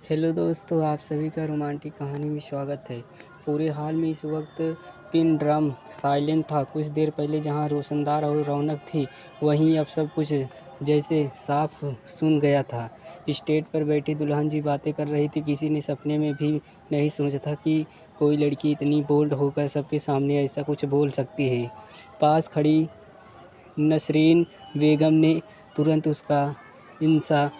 Hello दोस्तों, आप सभी का रोमांटिक कहानी में स्वागत है। पूरे हाल में इस वक्त पिन ड्रम साइलेंट था। कुछ देर पहले जहां रोशनदार और रौनक थी, वहीं अब सब कुछ जैसे साफ सुन गया था। स्टेज पर बैठी दुल्हन जी बातें कर रही थी। किसी ने सपने में भी नहीं सोचा था कि कोई लड़की इतनी बोल्ड होकर सबके सामने ऐसा कुछ बोल सकती है। पास खड़ी नसरीन बेगम ने तुरंत उसका इंसा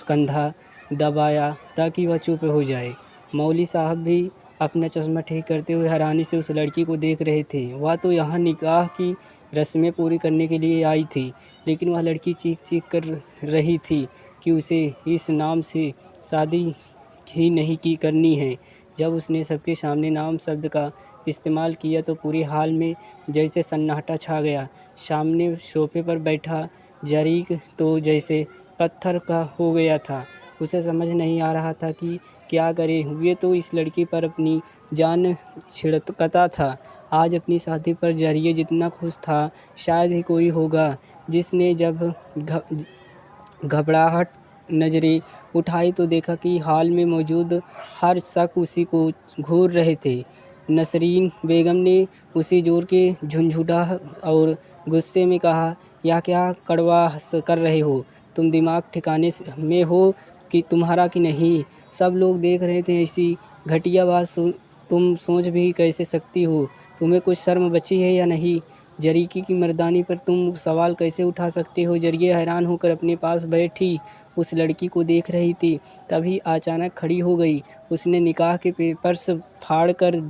कंधा दबाया ताकि वह चुप हो जाए। मौली साहब भी अपना चश्मा ठीक करते हुए हैरानी से उस लड़की को देख रहे थे। वह तो यहाँ निकाह की रस्में पूरी करने के लिए आई थी, लेकिन वह लड़की चीख चीख कर रही थी कि उसे इस नाम से शादी ही नहीं की करनी है। जब उसने सबके सामने नाम शब्द का इस्तेमाल किया तो पूरी हाल में जैसे सन्नाटा छा गया। सामने सोफे पर बैठा जरीक तो जैसे पत्थर का हो गया था। उसे समझ नहीं आ रहा था कि क्या करे। हुए तो इस लड़की पर अपनी जान छिड़कता था। आज अपनी शादी पर जरिए जितना खुश था, शायद ही कोई होगा। जिसने जब घबराहट नज़रें उठाई तो देखा कि हाल में मौजूद हर शख्स उसी को घूर रहे थे। नसरीन बेगम ने उसी जोर के झुंझुटा और गुस्से में कहा, यह क्या कड़वा कर रहे हो? तुम दिमाग ठिकाने में हो कि तुम्हारा कि नहीं? सब लोग देख रहे थे। ऐसी घटिया बात तुम सोच भी कैसे सकती हो? तुम्हें कुछ शर्म बची है या नहीं? जरीकी की मर्दानी पर तुम सवाल कैसे उठा सकते हो? जरिए हैरान होकर अपने पास बैठी उस लड़की को देख रही थी। तभी अचानक खड़ी हो गई। उसने निकाह के पेपर्स फाड़ कर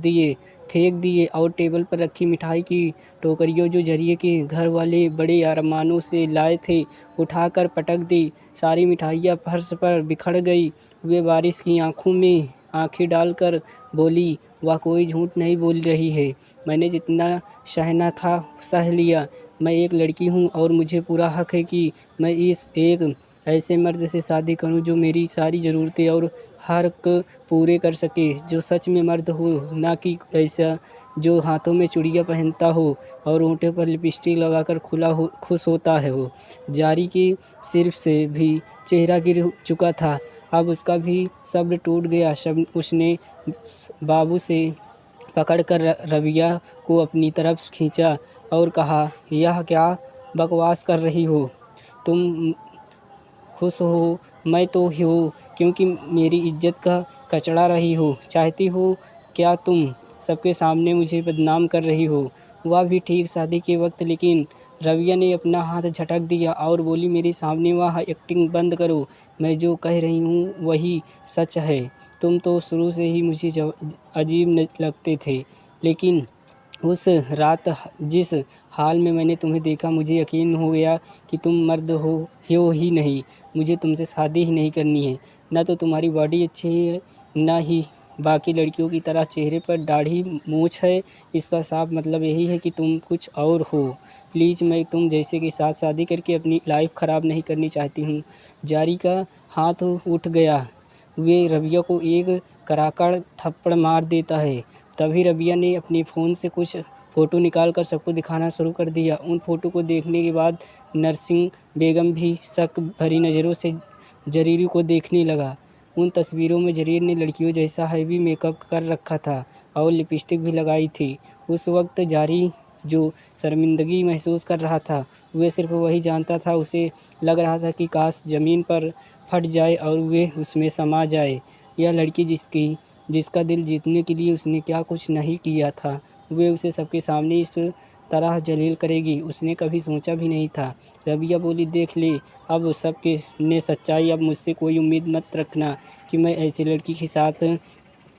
फेंक दिए और टेबल पर रखी मिठाई की टोकरियों जो जरिए के घर वाले बड़े अरमानों से लाए थे, उठाकर पटक दी। सारी मिठाइयाँ फर्श पर बिखर गई। वे बारिश की आंखों में आंखें डालकर बोली, वह कोई झूठ नहीं बोल रही है। मैंने जितना सहना था सह लिया। मैं एक लड़की हूँ और मुझे पूरा हक है कि मैं इस एक ऐसे मर्द से शादी करूँ जो मेरी सारी ज़रूरतें और हक पूरे कर सके, जो सच में मर्द हो, ना कि ऐसा जो हाथों में चूड़ियाँ पहनता हो और होंठों पर लिपस्टिक लगाकर खुश होता है हो। जारी के सिर से भी चेहरा गिर चुका था। अब उसका भी सब्र टूट गया। उसने बाबू से पकड़कर रबिया को अपनी तरफ खींचा और कहा, यह क्या बकवास कर रही हो? तुम खुश हो, मैं तो हूँ, क्योंकि मेरी इज्जत का कचड़ा रही हो। चाहती हो क्या तुम सबके सामने मुझे बदनाम कर रही हो? वह भी ठीक शादी के वक्त। लेकिन रबिया ने अपना हाथ झटक दिया और बोली, मेरे सामने वह एक्टिंग बंद करो। मैं जो कह रही हूँ वही सच है। तुम तो शुरू से ही मुझे अजीब लगते थे, लेकिन उस रात जिस हाल में मैंने तुम्हें देखा, मुझे यकीन हो गया कि तुम मर्द हो ही नहीं। मुझे तुमसे शादी ही नहीं करनी है। ना तो तुम्हारी बॉडी अच्छी है, ना ही बाकी लड़कियों की तरह चेहरे पर दाढ़ी मूछ है। इसका साफ मतलब यही है कि तुम कुछ और हो। प्लीज़, मैं तुम जैसे के साथ शादी करके अपनी लाइफ ख़राब नहीं करनी चाहती हूँ। जारी का हाथ उठ गया। वे रबिया को एक कराकड़ थप्पड़ मार देता है। तभी रबिया ने अपने फ़ोन से कुछ फ़ोटो निकाल कर सबको दिखाना शुरू कर दिया। उन फ़ोटो को देखने के बाद नरसिंह बेगम भी शक भरी नज़रों से जरीर को देखने लगा। उन तस्वीरों में जरीर ने लड़कियों जैसा हैवी मेकअप कर रखा था और लिपस्टिक भी लगाई थी। उस वक्त जारी जो शर्मिंदगी महसूस कर रहा था, वह सिर्फ वही जानता था। उसे लग रहा था कि काश ज़मीन पर फट जाए और वे उसमें समा जाए। यह लड़की जिसका दिल जीतने के लिए उसने क्या कुछ नहीं किया था, वे उसे सबके सामने इस तरह जलील करेगी, उसने कभी सोचा भी नहीं था। रबिया बोली, देख ले अब सबके ने सच्चाई। अब मुझसे कोई उम्मीद मत रखना कि मैं ऐसी लड़की के साथ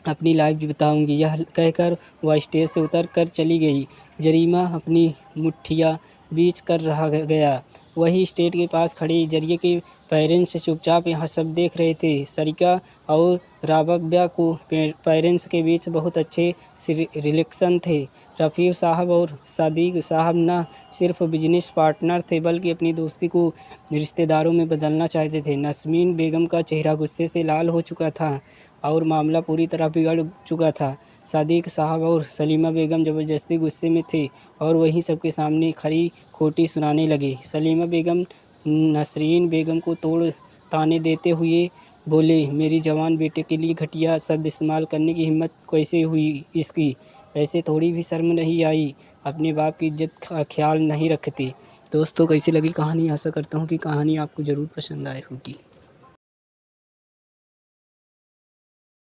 अपनी लाइफ बिताऊंगी। यह कहकर वह स्टेज से उतर कर चली गई। जरीमा अपनी मुट्ठियाँ बीच कर रहा गया। वही स्टेज के पास खड़े जरिए के पेरेंट्स चुपचाप यहाँ सब देख रहे थे। सरिका और राबया को पेरेंट्स के बीच बहुत अच्छे रिलेक्शन थे। रफ़ीक साहब और सादिक साहब न सिर्फ बिजनेस पार्टनर थे, बल्कि अपनी दोस्ती को रिश्तेदारों में बदलना चाहते थे। नस्मीन बेगम का चेहरा गुस्से से लाल हो चुका था और मामला पूरी तरह बिगड़ चुका था। सादिक साहब और सलीमा बेगम ज़बरदस्ती गुस्से में थे और वहीं सबके सामने खरी खोटी सुनाने लगे। सलीमा बेगम नसरीन बेगम को तोड़ ताने देते हुए बोले, मेरी जवान बेटे के लिए घटिया शब्द इस्तेमाल करने की हिम्मत कैसे हुई इसकी? ऐसे थोड़ी भी शर्म नहीं आई? अपने बाप की इज़्ज़त का ख़्याल नहीं रखते। दोस्तों कैसी लगी कहानी? आशा करता हूँ कि कहानी आपको ज़रूर पसंद आई होगी।